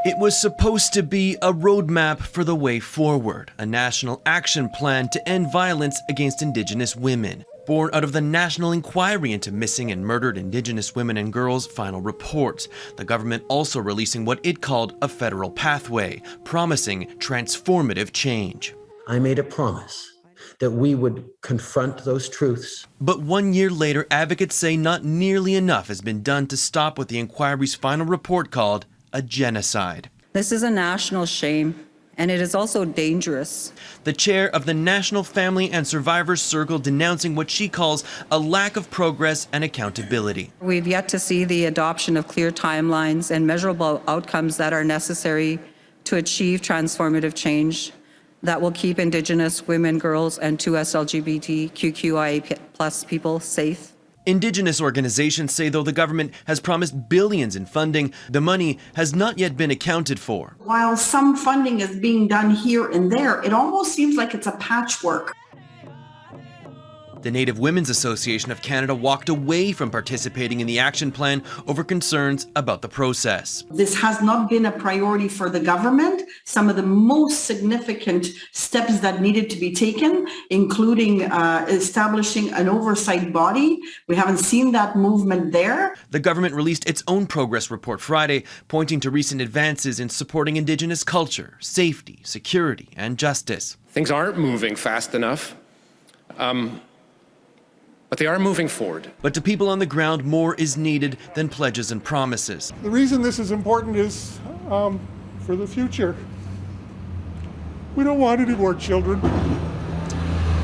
It was supposed to be a roadmap for the way forward, a national action plan to end violence against Indigenous women. Born out of the National Inquiry into Missing and Murdered Indigenous Women and Girls final report, the government also releasing what it called a federal pathway, promising transformative change. I made a promise that we would confront those truths. But 1 year later, advocates say not nearly enough has been done to stop what the inquiry's final report called a genocide. This is a national shame, and it is also dangerous. The chair of the National Family and Survivors Circle denouncing what she calls a lack of progress and accountability. We've yet to see the adoption of clear timelines and measurable outcomes that are necessary to achieve transformative change that will keep Indigenous women, girls, and 2S LGBTQIA+ people safe. Indigenous organizations say though the government has promised billions in funding, the money has not yet been accounted for. While some funding is being done here and there, it almost seems like it's a patchwork. The Native Women's Association of Canada walked away from participating in the action plan over concerns about the process. This has not been a priority for the government. Some of the most significant steps that needed to be taken, including establishing an oversight body. We haven't seen that movement there. The government released its own progress report Friday, pointing to recent advances in supporting Indigenous culture, safety, security, and justice. Things aren't moving fast enough. But they are moving forward. But to people on the ground, more is needed than pledges and promises. The reason this is important is for the future. We don't want any more children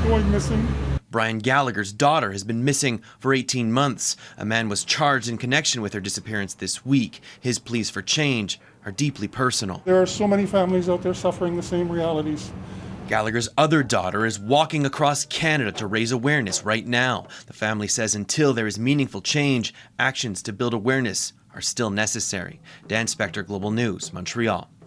going missing. Brian Gallagher's daughter has been missing for 18 months. A man was charged in connection with her disappearance this week. His pleas for change are deeply personal. There are so many families out there suffering the same realities. Gallagher's other daughter is walking across Canada to raise awareness right now. The family says until there is meaningful change, actions to build awareness are still necessary. Dan Spector, Global News, Montreal.